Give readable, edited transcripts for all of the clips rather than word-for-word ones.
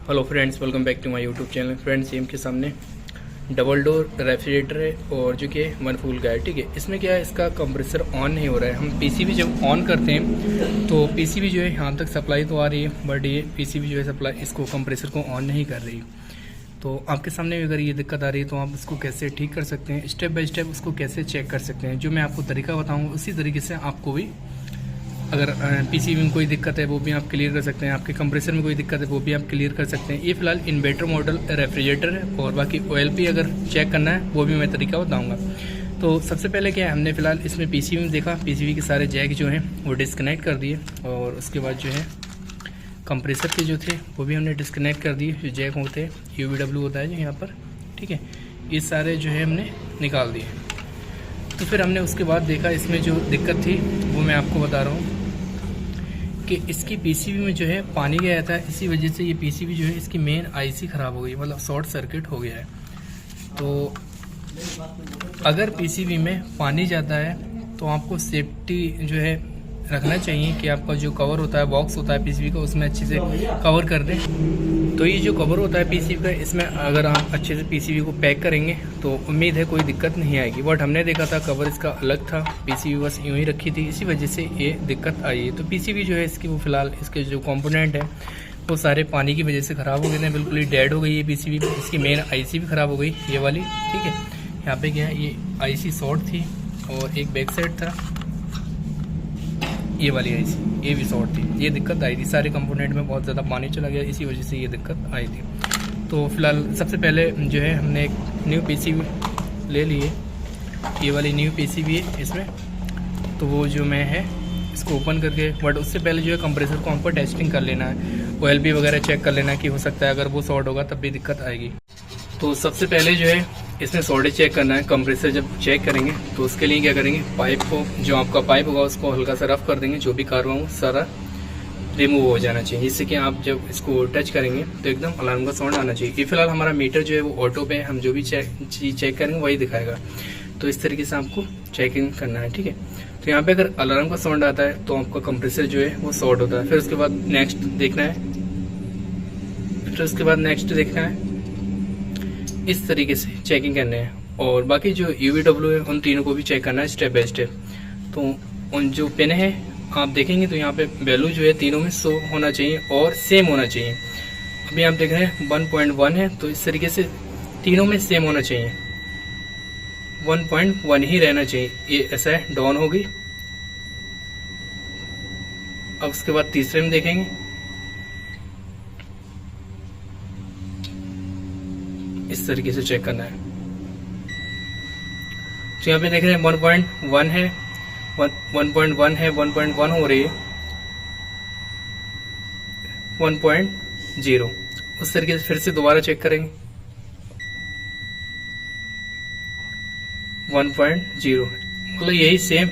Hello friends, welcome back to my YouTube channel. Friends, ये के सामने डबल डोर रेफ्रिजरेटर है और जो कि वन फूल का है। ठीक है, इसमें क्या है, इसका कंप्रेसर ऑन नहीं हो रहा है। हम पीसीबी जब ऑन करते हैं तो पीसीबी जो है यहाँ तक सप्लाई तो आ रही है, बट ये पीसीबी जो है सप्लाई इसको कंप्रेसर को ऑन नहीं कर रही। तो आपके सामने अगर ये दिक्कत आ रही है तो आप इसको कैसे ठीक कर सकते हैं, स्टेप बाय स्टेप उसको कैसे चेक कर सकते हैं, जो मैं आपको तरीका बताऊँगा उसी तरीके से आपको भी, अगर पीसीबी में कोई दिक्कत है वो भी आप क्लियर कर सकते हैं, आपके कंप्रेसर में कोई दिक्कत है वो भी आप क्लियर कर सकते हैं। ये फिलहाल इन्वर्टर मॉडल रेफ्रिजरेटर है और बाकी ओएलपी अगर चेक करना है वो भी मैं तरीका बताऊंगा। तो सबसे पहले क्या है, हमने फिलहाल इसमें पीसीबी में देखा, पीसीबी के सारे जैक जो हैं वो डिस्कनेक्ट कर दिए और उसके बाद जो है कंप्रेसर के जो थे वो भी हमने डिस्कनेक्ट कर दिए। जो जैक होते हैं UVW होता है जो यहाँ पर, ठीक है, ये सारे जो है हमने निकाल दिए। तो फिर हमने उसके बाद देखा इसमें जो दिक्कत थी वो मैं आपको बता रहा हूँ कि इसकी पीसीबी में जो है पानी गया था, इसी वजह से ये पीसीबी जो है इसकी मेन आईसी ख़राब हो गई, मतलब शॉर्ट सर्किट हो गया है। तो अगर पीसीबी में पानी जाता है तो आपको सेफ्टी जो है रखना चाहिए कि आपका जो कवर होता है, बॉक्स होता है पीसीबी का, उसमें अच्छे से कवर कर दें। तो ये जो कवर होता है पीसीबी का, इसमें अगर आप अच्छे से पीसीबी को पैक करेंगे तो उम्मीद है कोई दिक्कत नहीं आएगी। बट हमने देखा था कवर इसका अलग था, पीसीबी बस यूँ ही रखी थी, इसी वजह से ये दिक्कत आई है। तो पीसीबी जो है इसकी वो फिलहाल इसके जो कंपोनेंट है वो सारे पानी की वजह से ख़राब हो गए थे, बिल्कुल ही डेड हो गई है पीसीबी। इसकी मेन आईसी भी ख़राब हो गई, ये वाली, ठीक है। यहाँ पे क्या है, ये आईसी शॉर्ट थी और एक बैक साइड था, ये वाली आईसी ये भी शॉर्ट थी। ये दिक्कत आई थी, सारे कंपोनेंट में बहुत ज़्यादा पानी चला गया, इसी वजह से ये दिक्कत आई थी। तो फिलहाल सबसे पहले जो है हमने एक न्यू पीसीबी ले लिए, ये वाली न्यू पीसीबी है इसमें। तो वो जो मैं है इसको ओपन करके, बट उससे पहले जो है कंप्रेसर को हमको टेस्टिंग कर लेना है, ओएलपी वगैरह चेक कर लेना है कि हो सकता है अगर वो शॉर्ट होगा तब भी दिक्कत आएगी। तो सबसे पहले जो है इसमें शॉर्टेज चेक करना है। कंप्रेसर जब चेक करेंगे तो उसके लिए क्या करेंगे, पाइप को, जो आपका पाइप होगा उसको हल्का सा रफ कर देंगे, जो भी कार्बन हो सारा रिमूव हो जाना चाहिए, जिससे कि आप जब इसको टच करेंगे तो एकदम अलार्म का साउंड आना चाहिए। ये फिलहाल हमारा मीटर जो है वो ऑटो पे, हम जो भी चीज़ चेक करेंगे वही दिखाएगा। तो इस तरीके से आपको चेकिंग करना है, ठीक है। तो यहाँ पे अगर अलार्म का साउंड आता है तो आपका कंप्रेसर जो है वो शॉर्ट होता है। फिर उसके बाद नेक्स्ट देखना है, फिर उसके बाद नेक्स्ट देखना है, इस तरीके से चेकिंग करने हैं। और बाकी जो UVW है उन तीनों को भी चेक करना है स्टेप बाय स्टेप। तो उन जो पिन है आप देखेंगे तो यहाँ पे वैल्यू जो है तीनों में शो होना चाहिए और सेम होना चाहिए। अभी आप देख रहे हैं 1.1 है, तो इस तरीके से तीनों में सेम होना चाहिए, 1.1 ही रहना चाहिए। ये ऐसा है, डाउन होगी। अब उसके बाद तीसरे में देखेंगे, इस तरीके से चेक करना है। तो यहाँ पे देख रहे हैं 1.1 है, 1.1 है, 1.1 हो रही है, 1.0। उस तरीके से फिर से दोबारा चेक करेंगे, 1.0, मतलब यही सेम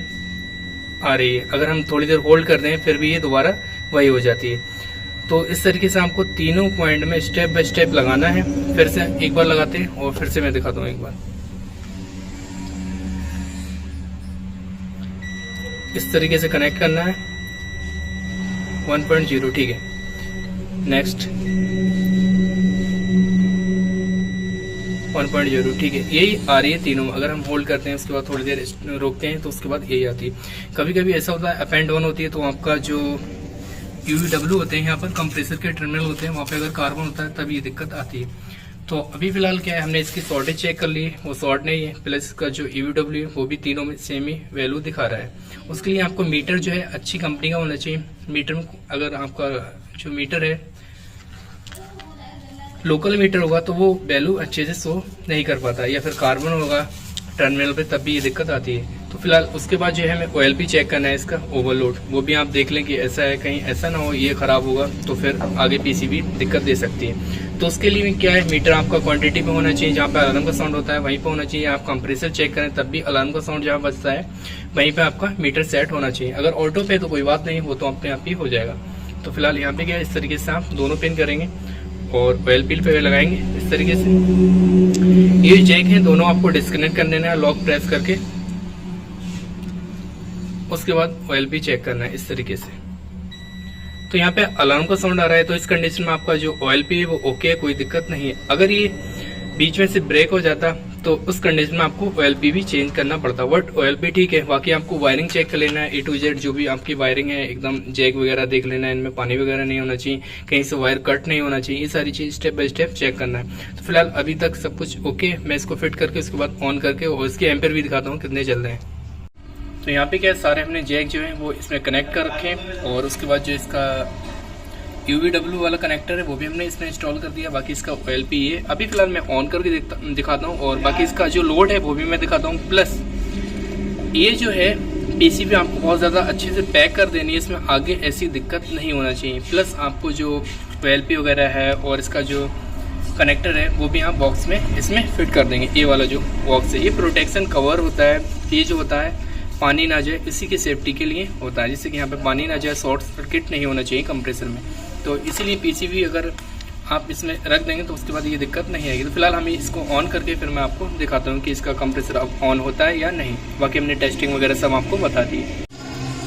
आ रही है। अगर हम थोड़ी देर होल्ड कर दें फिर भी ये दोबारा वही हो जाती है। तो इस तरीके से आपको तीनों पॉइंट में स्टेप बाय स्टेप लगाना है। फिर से एक बार लगाते हैं और फिर से मैं दिखाता हूँ एक बार। इस तरीके से कनेक्ट करना है, 1.0, ठीक है। नेक्स्ट 1.0, ठीक है। यही आ रही है तीनों में। अगर हम होल्ड करते हैं उसके बाद थोड़ी देर रोकते हैं तो उसके बाद यही आती है। कभी कभी ऐसा होता है अप एंड डाउन होती है, तो आपका जो UVW होते हैं यहाँ पर कंप्रेसर के टर्मिनल होते हैं, वहाँ पे अगर कार्बन होता है तब ये दिक्कत आती है। तो अभी फिलहाल क्या है, हमने इसकी शॉर्टेज चेक कर ली, वो शॉर्ट नहीं है, प्लस इसका जो UVW है वो भी तीनों में सेम ही वैल्यू दिखा रहा है। उसके लिए आपको मीटर जो है अच्छी कंपनी का होना चाहिए। मीटर में अगर आपका जो मीटर है लोकल मीटर होगा तो वो वैल्यू अच्छे से शो नहीं कर पाता, या फिर कार्बन होगा टर्मिनल पे तब भी ये दिक्कत आती है। तो फिलहाल उसके बाद जो है हमें OLP चेक करना है, इसका ओवरलोड, वो भी आप देख लें कि ऐसा है, कहीं ऐसा ना हो ये खराब होगा तो फिर आगे पीसीबी दिक्कत दे सकती है। तो उसके लिए क्या है, मीटर आपका क्वांटिटी पे होना चाहिए, जहाँ पे अलार्म का साउंड होता है वहीं पे होना चाहिए। आप कंप्रेसर चेक करें तब भी अलार्म का साउंड जहाँ बजता है वहीं पे आपका मीटर सेट होना चाहिए। अगर ऑटो पे तो कोई बात नहीं, वो तो अपने आप ही हो जाएगा। तो फिलहाल यहाँ पे क्या है, इस तरीके से आप दोनों पिन करेंगे और OLP पे लगाएंगे इस तरीके से। ये जैक है, दोनों आपको डिस्कनेक्ट कर देना है लॉक प्रेस करके। उसके बाद OLP चेक करना है इस तरीके से। तो यहाँ पे अलार्म का साउंड आ रहा है, तो इस कंडीशन में आपका जो OLP है वो ओके है, कोई दिक्कत नहीं है। अगर ये बीच में से ब्रेक हो जाता तो उस कंडीशन में आपको OLP भी चेंज करना पड़ता। बट OLP ठीक है, बाकी आपको वायरिंग चेक कर लेना है, A to Z जो भी आपकी वायरिंग है एकदम जैक वगैरह देख लेना है, इनमें पानी वगैरह नहीं होना चाहिए, कहीं से वायर कट नहीं होना चाहिए, ये सारी चीज स्टेप बाय स्टेप चेक करना है। तो फिलहाल अभी तक सब कुछ ओके, मैं इसको फिट करके उसके बाद ऑन करके और इसके एम्पेयर भी दिखाता हूँ कितने चल रहे हैं। तो यहाँ पे क्या सारे हमने जैक जो है वो इसमें कनेक्ट कर रखे हैं और उसके बाद जो इसका UVW वाला कनेक्टर है वो भी हमने इसमें इंस्टॉल कर दिया। बाकी इसका OLP है, अभी फिलहाल मैं ऑन करके दिखाता हूँ और बाकी इसका जो लोड है वो भी मैं दिखाता हूँ। प्लस ये जो है PCB आपको बहुत ज़्यादा अच्छे से पैक कर देनी है, इसमें आगे ऐसी दिक्कत नहीं होना चाहिए। प्लस आपको जो OLP वगैरह है और इसका जो कनेक्टर है वो भी आप बॉक्स में इसमें फिट कर देंगे। ये वाला जो बॉक्स है ये प्रोटेक्शन कवर होता है, ये जो होता है पानी ना जाए इसी की सेफ्टी के लिए होता है, जिससे कि यहाँ पे पानी ना जाए, शॉर्ट सर्किट नहीं होना चाहिए कंप्रेसर में। तो इसीलिए PCB अगर आप इसमें रख देंगे तो उसके बाद ये दिक्कत नहीं आएगी। तो फिलहाल हम इसको ऑन करके फिर मैं आपको दिखाता हूँ कि इसका कंप्रेसर अब ऑन होता है या नहीं। बाकी हमने टेस्टिंग वगैरह सब आपको बता दी।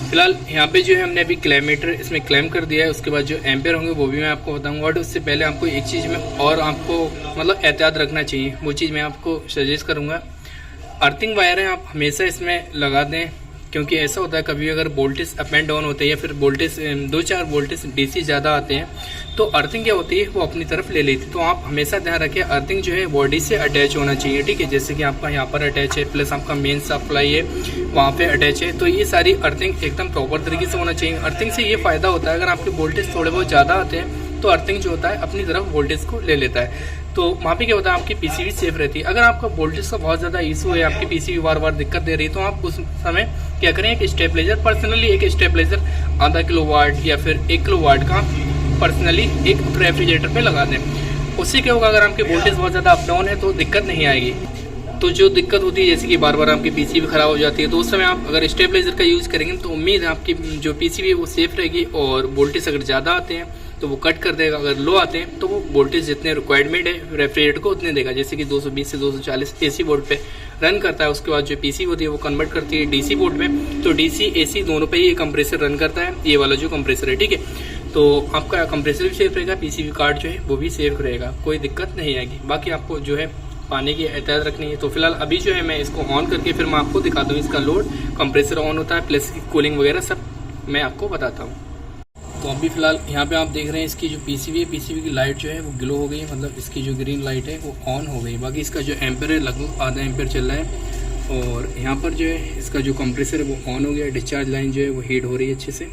फिलहाल यहाँ पे जो है हमने अभी क्लैमीटर इसमें क्लेम कर दिया है, उसके बाद जो एम्पेयर होंगे वो भी मैं आपको बताऊंगा। बट उससे पहले आपको एक चीज़ में और आपको मतलब एहतियात रखना चाहिए, वो चीज़ मैं आपको सजेस्ट करूँगा। अर्थिंग वायर है आप हमेशा इसमें लगा दें, क्योंकि ऐसा होता है कभी अगर वोल्टेज अप एंड डाउन होते हैं या फिर वोल्टेज 2-4 वोल्टेज DC ज़्यादा आते हैं तो अर्थिंग क्या होती है वो अपनी तरफ ले लेती है। तो आप हमेशा ध्यान रखें अर्थिंग जो है बॉडी से अटैच होना चाहिए, ठीक है। जैसे कि आपका यहाँ पर अटैच है, प्लस आपका मेन सप्लाई है वहाँ पे अटैच है, तो ये सारी अर्थिंग एकदम प्रॉपर तरीके से होना चाहिए। अर्थिंग से ये फ़ायदा होता है अगर आपके वोल्टेज थोड़े बहुत ज़्यादा आते हैं तो अर्थिंग जो होता है अपनी तरफ वोल्टेज को ले लेता है, तो वहाँ पे क्या होता है आपकी PCB सेफ रहती है। अगर आपका वोल्टेज का बहुत ज़्यादा इशू है, आपकी PCB बार बार दिक्कत दे रही है, तो आप उस समय क्या करें, एक स्टेबलाइजर पर्सनली एक स्टेबलाइजर आधा किलोवाट या फिर 1 किलोवाट का पर्सनली एक रेफ्रिजरेटर पे लगा दें। उससे क्या होगा, अगर आपके वोल्टेज बहुत ज़्यादा अप डाउन है तो दिक्कत नहीं आएगी। तो जो दिक्कत होती है जैसे कि बार बार आपकी PCB खराब हो जाती है, तो उस समय आप अगर स्टेबलाइजर का यूज़ करेंगे तो उम्मीद है आपकी जो PCB है वो सेफ रहेगी और वोल्टेज अगर ज़्यादा आते हैं तो वो कट कर देगा, अगर लो आते हैं तो वो वोल्टेज जितने रिक्वायरमेंट है रेफ्रिजरेटर को उतने देगा। जैसे कि 220 से 240 AC बोर्ड पे रन करता है, उसके बाद जो PCB होती है वो कन्वर्ट करती है DC बोर्ड में, तो DC AC दोनों पे ये कंप्रेसर रन करता है, ये वाला जो कंप्रेसर है, ठीक है। तो आपका कंप्रेसर भी सेफ रहेगा, PCB कार्ड जो है वो भी सेफ रहेगा, कोई दिक्कत नहीं आएगी। बाकी आपको जो है पानी की एहतियात रखनी है। तो फिलहाल अभी जो है मैं इसको ऑन करके फिर मैं आपको दिखाता हूँ इसका लोड, कंप्रेसर ऑन होता है, प्लस कूलिंग वगैरह सब मैं आपको बताता हूँ। तो अभी फिलहाल यहाँ पे आप देख रहे हैं इसकी जो PCB है, PCB की लाइट जो है वो ग्लो हो गई है, मतलब इसकी जो ग्रीन लाइट है वो ऑन हो गई। बाकी इसका जो एम्पेयर है लगभग आधा एम्पेयर चल रहा है और यहाँ पर जो है इसका जो कंप्रेसर है वो ऑन हो गया। डिस्चार्ज लाइन जो है वो हीट हो रही है अच्छे से,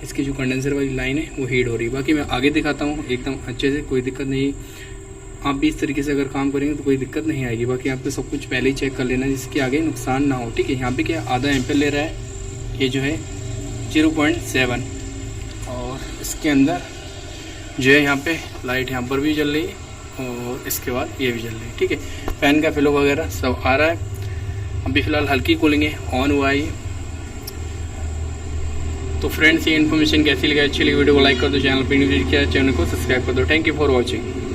इसकी जो कंडेंसर वाली लाइन है वो हीट हो रही है। बाकी मैं आगे दिखाता हूँ एकदम अच्छे से, कोई दिक्कत नहीं। आप भी इस तरीके से अगर काम करेंगे तो कोई दिक्कत नहीं आएगी। बाकी आपको सब कुछ पहले ही चेक कर लेना जिसके आगे नुकसान ना हो, ठीक है। यहाँ पे क्या आधा एम्पेयर ले रहा है, ये जो है 0.7 और इसके अंदर जो है यहाँ पे लाइट यहाँ पर भी जल रही है और इसके बाद ये भी जल रही है, ठीक है। फैन का फ्लो वगैरह सब आ रहा है। अभी फ़िलहाल हल्की कूलिंग है, ऑन हुआ है। तो फ्रेंड्स ये इन्फॉर्मेशन कैसी लगी, अच्छी लगी वीडियो को लाइक कर दो, चैनल पर न्यू विजिट किया चैनल को सब्सक्राइब कर दो। Thank you for watching.